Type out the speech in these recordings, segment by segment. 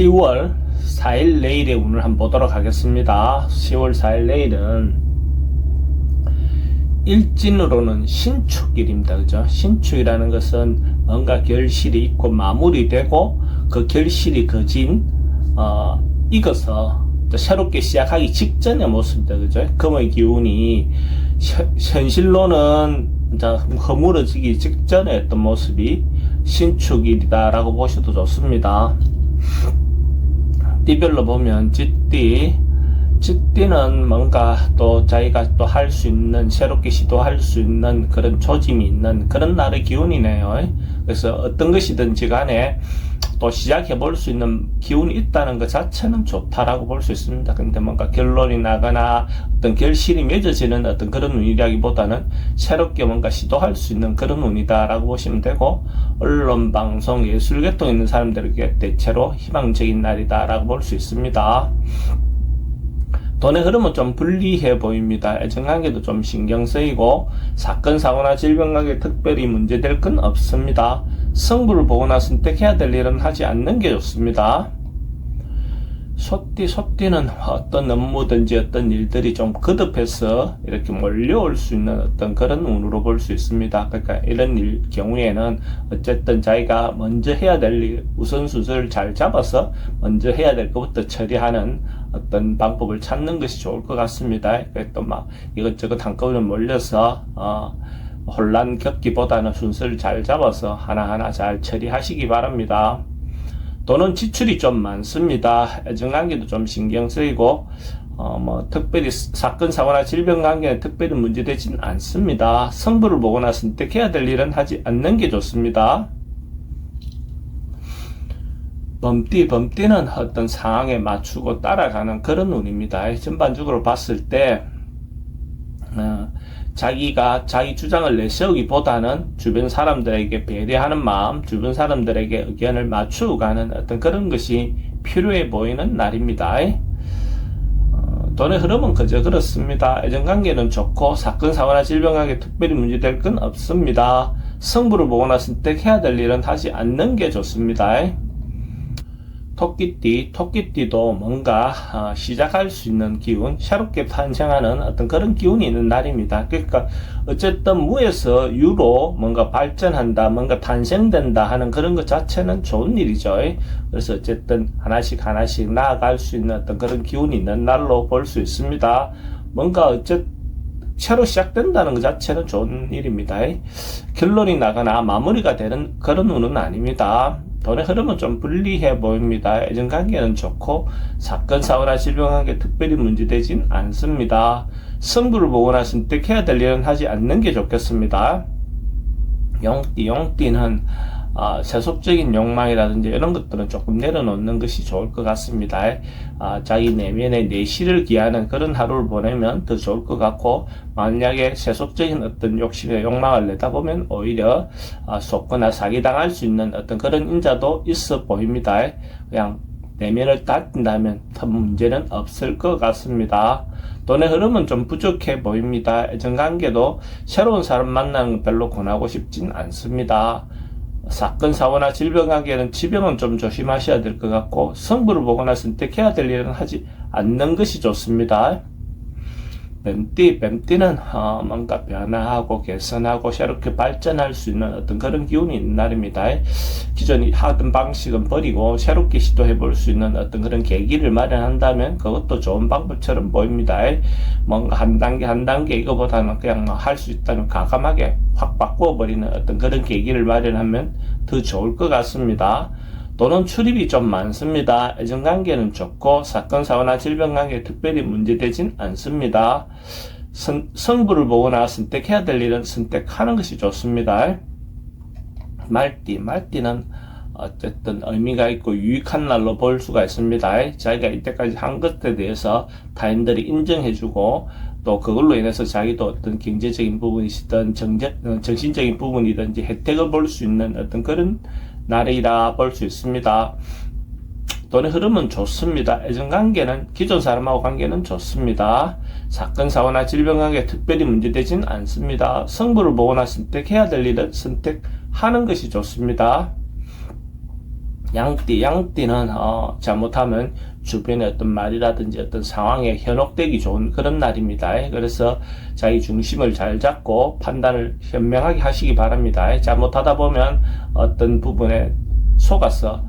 10월 4일 내일의 운을 한번 보도록 하겠습니다. 10월 4일 내일은 일진으로는 신축일입니다. 그죠? 신축이라는 것은 뭔가 결실이 있고 마무리되고 그 결실이 거진 익어서 새롭게 시작하기 직전의 모습입니다. 그죠? 금의 기운이 현실로는 허물어지기 직전의 어떤 모습이 신축일이다라고 보셔도 좋습니다. 띠별로 보면 쥐띠는 뭔가 또 자기가 또 할 수 있는, 새롭게 시도할 수 있는 그런 조짐이 있는 그런 날의 기운이네요. 그래서 어떤 것이든지 간에 또 시작해 볼 수 있는 기운이 있다는 것 자체는 좋다라고 볼 수 있습니다. 근데 뭔가 결론이 나거나 어떤 결실이 맺어지는 어떤 그런 운이라기보다는 새롭게 뭔가 시도할 수 있는 그런 운이다라고 보시면 되고, 언론, 방송, 예술 계통에 있는 사람들에게 대체로 희망적인 날이다라고 볼 수 있습니다. 돈의 흐름은 좀 불리해 보입니다. 애정관계도 좀 신경 쓰이고, 사건, 사고나 질병 관계 특별히 문제될 건 없습니다. 승부를 보거나 선택해야 될 일은 하지 않는 게 좋습니다. 소띠는 어떤 업무든지 어떤 일들이 좀 거듭해서 이렇게 몰려올 수 있는 어떤 그런 운으로 볼 수 있습니다. 그러니까 이런 경우에는 어쨌든 자기가 먼저 해야 될 일, 우선순서를 잘 잡아서 먼저 해야 될 것부터 처리하는 어떤 방법을 찾는 것이 좋을 것 같습니다. 또 막 이것저것 한꺼번에 몰려서 혼란 겪기보다는 순서를 잘 잡아서 하나하나 잘 처리하시기 바랍니다. 돈은 지출이 좀 많습니다. 애정관계도 좀 신경 쓰이고, 특별히 사건, 사고나 질병 관계는 특별히 문제되지는 않습니다. 승부를 보거나 선택해야 될 일은 하지 않는 게 좋습니다. 범띠는 어떤 상황에 맞추고 따라가는 그런 운입니다. 전반적으로 봤을 때, 자기가 자기 주장을 내세우기보다는 주변 사람들에게 배려하는 마음, 주변 사람들에게 의견을 맞추고 가는 어떤 그런 것이 필요해 보이는 날입니다. 돈의 흐름은 그저 그렇습니다. 애정관계는 좋고, 사건, 사고나 질병 관계 특별히 문제될 건 없습니다. 승부를 보거나 선택해야 될 일은 하지 않는 게 좋습니다. 토끼띠도 뭔가 시작할 수 있는 기운, 새롭게 탄생하는 어떤 그런 기운이 있는 날입니다. 그러니까 어쨌든 무에서 유로 뭔가 발전한다, 뭔가 탄생된다 하는 그런 것 자체는 좋은 일이죠. 그래서 어쨌든 하나씩 나아갈 수 있는 어떤 그런 기운이 있는 날로 볼 수 있습니다. 뭔가 새로 시작된다는 것 자체는 좋은 일입니다. 결론이 나거나 마무리가 되는 그런 운은 아닙니다. 돈의 흐름은 좀 불리해 보입니다. 애정관계는 좋고, 사건, 사고나 질병 관계 특별히 문제되진 않습니다. 승부를 보거나 선택해야 될 일은 하지 않는 게 좋겠습니다. 용띠는 세속적인 욕망이라든지 이런 것들은 조금 내려놓는 것이 좋을 것 같습니다. 자기 내면의 내실을 기하는 그런 하루를 보내면 더 좋을 것 같고, 만약에 세속적인 어떤 욕심의 욕망을 내다보면 오히려 속거나 사기당할 수 있는 어떤 그런 인자도 있어 보입니다. 그냥 내면을 닫는다면 큰 문제는 없을 것 같습니다. 돈의 흐름은 좀 부족해 보입니다. 애정관계도 새로운 사람 만나는 건 별로 권하고 싶진 않습니다. 사건, 사고나 질병 관계는 지병은 좀 조심하셔야 될 것 같고, 승부를 보거나 선택해야 될 일은 하지 않는 것이 좋습니다. 뱀띠는 뭔가 변화하고 개선하고 새롭게 발전할 수 있는 어떤 그런 기운이 있는 날입니다. 기존에 하던 방식은 버리고 새롭게 시도해 볼 수 있는 어떤 그런 계기를 마련한다면 그것도 좋은 방법처럼 보입니다. 뭔가 한 단계 이거보다는 그냥 할 수 있다면 과감하게 확 바꾸어 버리는 어떤 그런 계기를 마련하면 더 좋을 것 같습니다. 돈은 출입이 좀 많습니다. 애정관계는 좋고, 사건, 사고나 질병 관계 특별히 문제되진 않습니다. 승부를 보거나 선택해야 될 일은 선택하는 것이 좋습니다. 말띠는 어쨌든 의미가 있고 유익한 날로 볼 수가 있습니다. 자기가 이때까지 한 것에 대해서 타인들이 인정해주고, 또 그걸로 인해서 자기도 어떤 경제적인 부분이든 정신적인 부분이든지 혜택을 볼 수 있는 어떤 그런 날이라 볼 수 있습니다. 돈의 흐름은 좋습니다. 애정관계는 기존 사람하고 관계는 좋습니다. 사건, 사고나 질병 관계 특별히 문제되진 않습니다. 승부를 보거나 선택해야 될 일은 선택하는 것이 좋습니다. 양띠는 잘못하면 주변의 어떤 말이라든지 어떤 상황에 현혹되기 좋은 그런 날입니다. 그래서 자기 중심을 잘 잡고 판단을 현명하게 하시기 바랍니다. 잘못하다 보면 어떤 부분에 속아서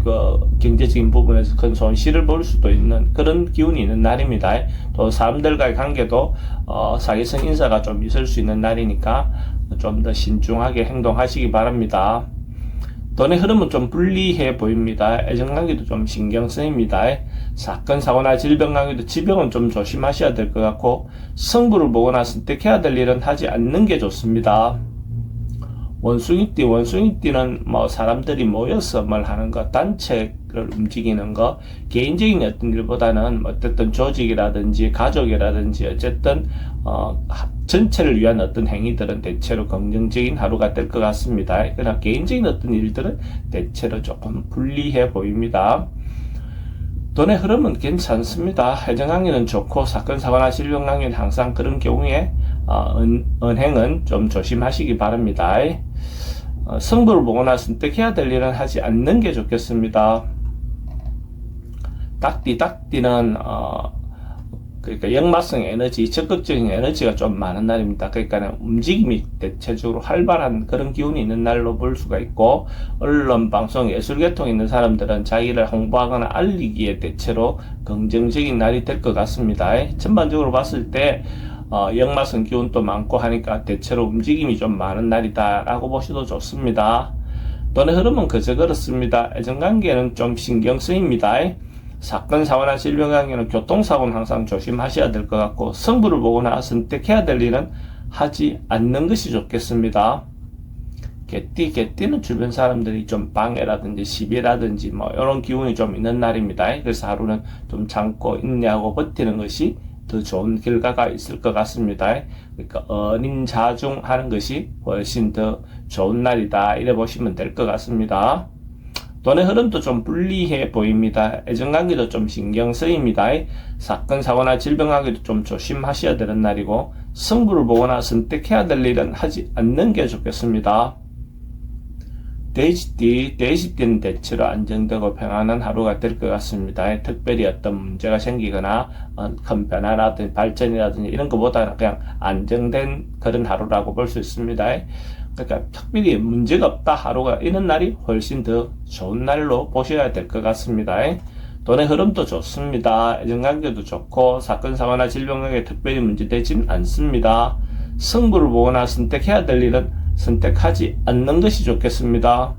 그 경제적인 부분에서 큰 손실을 볼 수도 있는 그런 기운이 있는 날입니다. 또 사람들과의 관계도 사기성 인사가 좀 있을 수 있는 날이니까 좀 더 신중하게 행동하시기 바랍니다. 돈의 흐름은 좀 불리해 보입니다. 애정관계도 좀 신경 쓰입니다. 사건, 사고나 질병 관계도 지병은 좀 조심하셔야 될 것 같고, 승부를 보거나 선택해야 될 일은 하지 않는 게 좋습니다. 원숭이띠는 뭐 사람들이 모여서 뭘 하는 것, 단체를 움직이는 것, 개인적인 어떤 일보다는 어쨌든 조직이라든지 가족이라든지 어쨌든 전체를 위한 어떤 행위들은 대체로 긍정적인 하루가 될 것 같습니다. 그러나 개인적인 어떤 일들은 대체로 조금 불리해 보입니다. 돈의 흐름은 괜찮습니다. 애정관계는 좋고 사건, 사고나 질병 관계는 항상 그런 경우에 은행은 좀 조심하시기 바랍니다. 승부를 보거나 선택해야 될 일은 하지 않는 게 좋겠습니다. 닭띠는 그러니까 역마성 에너지, 적극적인 에너지가 좀 많은 날입니다. 그러니까 움직임이 대체적으로 활발한 그런 기운이 있는 날로 볼 수가 있고, 언론, 방송, 예술계통에 있는 사람들은 자기를 홍보하거나 알리기에 대체로 긍정적인 날이 될 것 같습니다. 전반적으로 봤을 때 역마성 기운도 많고 하니까 대체로 움직임이 좀 많은 날이다 라고 보셔도 좋습니다. 돈의 흐름은 그저 그렇습니다. 애정관계는 좀 신경 쓰입니다. 사건, 사고나 질병 관계는 교통사고는 항상 조심하셔야 될 것 같고, 승부를 보거나 선택해야 될 일은 하지 않는 것이 좋겠습니다. 개띠는 주변 사람들이 좀 방해라든지 시비라든지 뭐 이런 기운이 좀 있는 날입니다. 그래서 하루는 좀 참고 인내하고 버티는 것이 더 좋은 결과가 있을 것 같습니다. 그러니까 언인자중하는 것이 훨씬 더 좋은 날이다 이래 보시면 될 것 같습니다. 돈의 흐름도 좀 불리해 보입니다. 애정관계도 좀 신경 쓰입니다. 사건, 사고나 질병 관계도 좀 조심하셔야 되는 날이고, 승부를 보거나 선택해야 될 일은 하지 않는 게 좋겠습니다. 돼지띠는 대체로 안정되고 평안한 하루가 될 것 같습니다. 특별히 어떤 문제가 생기거나 큰 변화라든지 발전이라든지 이런 것보다는 그냥 안정된 그런 하루라고 볼 수 있습니다. 그러니까 특별히 문제가 없다 하루가 이런 날이 훨씬 더 좋은 날로 보셔야 될 것 같습니다. 돈의 흐름도 좋습니다. 애정관계도 좋고 사건, 사고나 질병 관계 특별히 문제되진 않습니다. 승부를 보거나 선택해야 될 일은 선택하지 않는 것이 좋겠습니다.